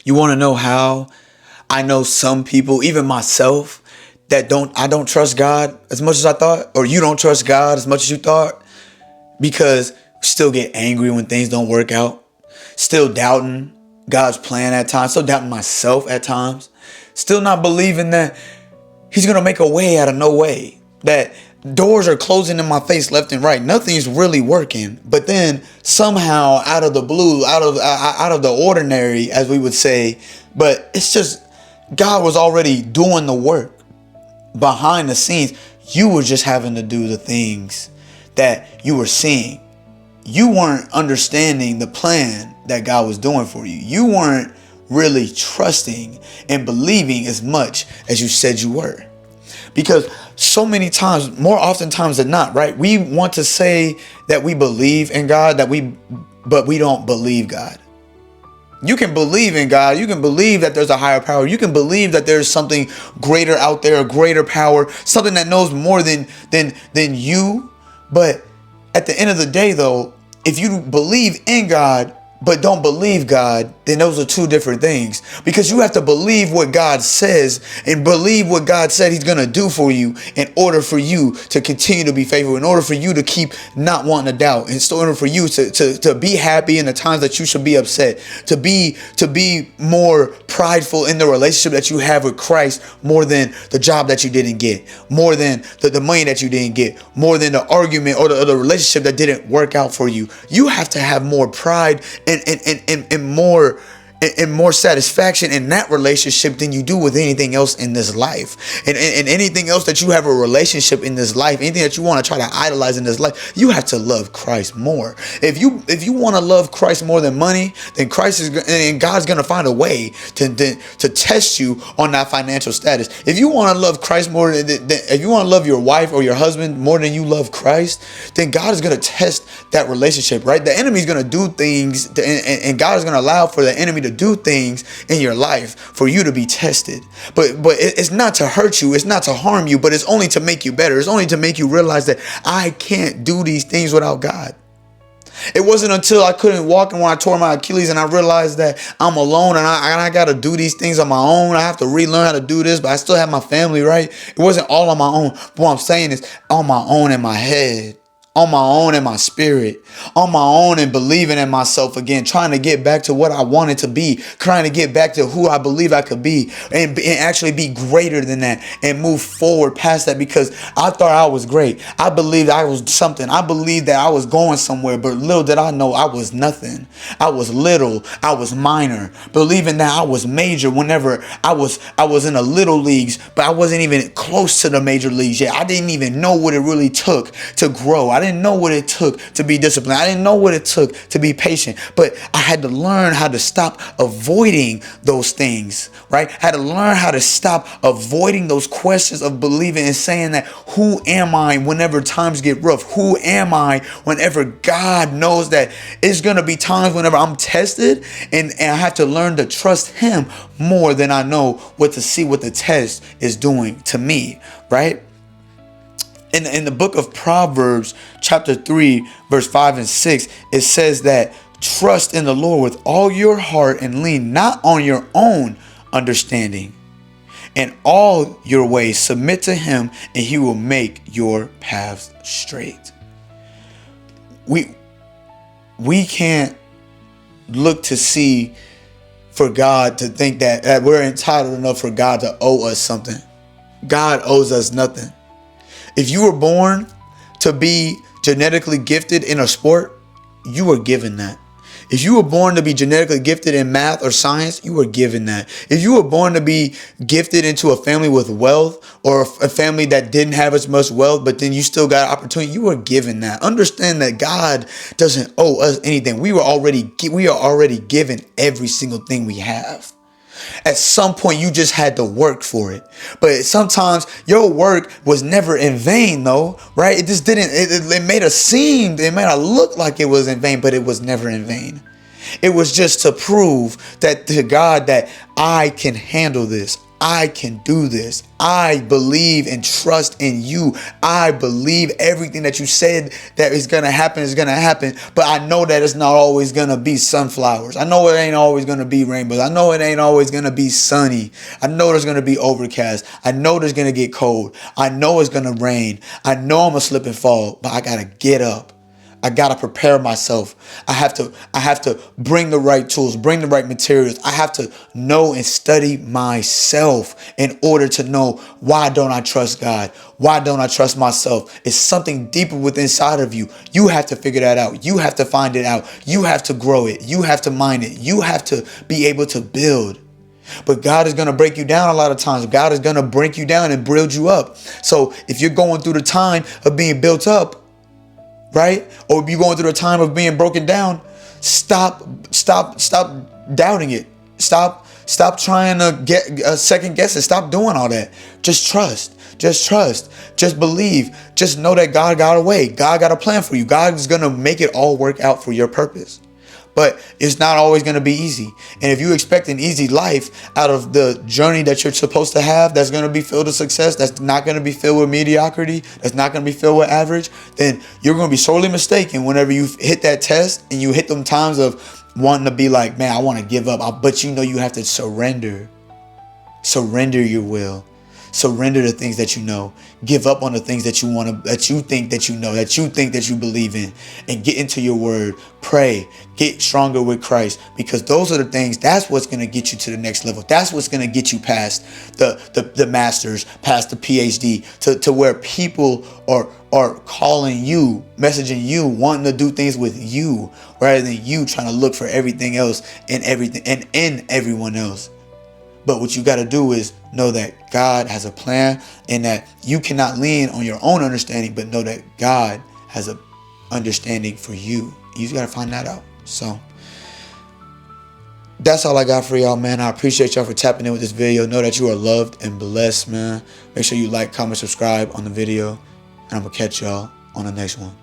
You want to know how I know some people, even myself, that I don't trust God as much as I thought, or you don't trust God as much as you thought, because we still get angry when things don't work out, still doubting God's plan at times, still doubting myself at times, still not believing that He's going to make a way out of no way, that doors are closing in my face left and right. Nothing's really working. But then somehow out of the blue, out of the ordinary, as we would say, but it's just God was already doing the work behind the scenes. You were just having to do the things that you were seeing. You weren't understanding the plan that God was doing for you. You weren't really trusting and believing as much as you said you were. Because so many times, more often times than not, right? We want to say that we believe in God, but we don't believe God. You can believe in God. You can believe that there's a higher power. You can believe that there's something greater out there, a greater power, something that knows more than you. But at the end of the day, though, if you believe in God but don't believe God, then those are two different things. Because you have to believe what God says and believe what God said He's going to do for you in order for you to continue to be faithful, in order for you to keep not wanting to doubt, in order for you to be happy in the times that you should be upset, to be more prideful in the relationship that you have with Christ, more than the job that you didn't get, more than the money that you didn't get, more than the argument or the relationship that didn't work out for you. You have to have more pride and more satisfaction in that relationship than you do with anything else in this life. And anything else that you have a relationship in this life, anything that you want to try to idolize in this life, you have to love Christ more. If you want to love Christ more than money, then God's going to find a way to test you on that financial status. If you want to love Christ more if you want to love your wife or your husband more than you love Christ, then God is going to test that relationship, right? The enemy is going to do things, and God is going to allow for the enemy to do things in your life for you to be tested. But it's not to hurt you, it's not to harm you, but it's only to make you better. It's only to make you realize that I can't do these things without God. It wasn't until I couldn't walk and when I tore my Achilles and I realized that I'm alone and I got to do these things on my own. I have to relearn how to do this, but I still have my family, right? It wasn't all on my own. But what I'm saying is on my own in my head, on my own in my spirit, on my own and believing in myself again, trying to get back to what I wanted to be, trying to get back to who I believe I could be and actually be greater than that and move forward past that, because I thought I was great. I believed I was something. I believed that I was going somewhere, but little did I know I was nothing. I was little. I was minor, believing that I was major whenever I was in the little leagues, but I wasn't even close to the major leagues yet. I didn't even know what it really took to grow. I didn't know what it took to be disciplined. I didn't know what it took to be patient, but I had to learn how to stop avoiding those things, right? I had to learn how to stop avoiding those questions of believing and saying that, who am I whenever times get rough? Who am I whenever God knows that it's going to be times whenever I'm tested, and I have to learn to trust Him more than I know what to see what the test is doing to me, right? In the book of Proverbs, chapter 3, verse 5 and 6, it says that trust in the Lord with all your heart and lean not on your own understanding. In all your ways submit to Him, and He will make your paths straight. We can't look to see for God to think that we're entitled enough for God to owe us something. God owes us nothing. If you were born to be genetically gifted in a sport, you were given that. If you were born to be genetically gifted in math or science, you were given that. If you were born to be gifted into a family with wealth, or a family that didn't have as much wealth, but then you still got opportunity, you were given that. Understand that God doesn't owe us anything. We are already given every single thing we have. At some point, you just had to work for it. But sometimes your work was never in vain, though, right? It just didn't. It made it look like it was in vain, but it was never in vain. It was just to prove that to God that I can handle this. I can do this. I believe and trust in you. I believe everything that you said that is going to happen is going to happen. But I know that it's not always going to be sunflowers. I know it ain't always going to be rainbows. I know it ain't always going to be sunny. I know there's going to be overcast. I know there's going to get cold. I know it's going to rain. I know I'm going to slip and fall, but I got to get up. I gotta prepare myself. I have to bring the right tools, bring the right materials. I have to know and study myself in order to know, why don't I trust God? Why don't I trust myself? It's something deeper within inside of you. You have to figure that out. You have to find it out. You have to grow it. You have to mine it. You have to be able to build. But God is going to break you down a lot of times. God is going to break you down and build you up. So if you're going through the time of being built up, right? Or if you're going through a time of being broken down, stop doubting it. Stop trying to get second guess it. Stop doing all that. Just trust. Just believe. Just know that God got a way. God got a plan for you. God is going to make it all work out for your purpose. But it's not always going to be easy. And if you expect an easy life out of the journey that you're supposed to have, that's going to be filled with success, that's not going to be filled with mediocrity, that's not going to be filled with average, then you're going to be sorely mistaken whenever you hit that test and you hit them times of wanting to be like, man, I want to give up. But you know you have to surrender. Surrender your will. Surrender the things that you know. Give up on the things that you want to, that you think that you know, that you think that you believe in, and get into your word. Pray. Get stronger with Christ, because those are the things. That's what's going to get you to the next level. That's what's going to get you past the masters, past the PhD, to where people are calling you, messaging you, wanting to do things with you, rather than you trying to look for everything else and everything and in everyone else. But what you got to do is know that God has a plan, and that you cannot lean on your own understanding, but know that God has an understanding for you. You just got to find that out. So that's all I got for y'all, man. I appreciate y'all for tapping in with this video. Know that you are loved and blessed, man. Make sure you like, comment, subscribe on the video, and I'm going to catch y'all on the next one.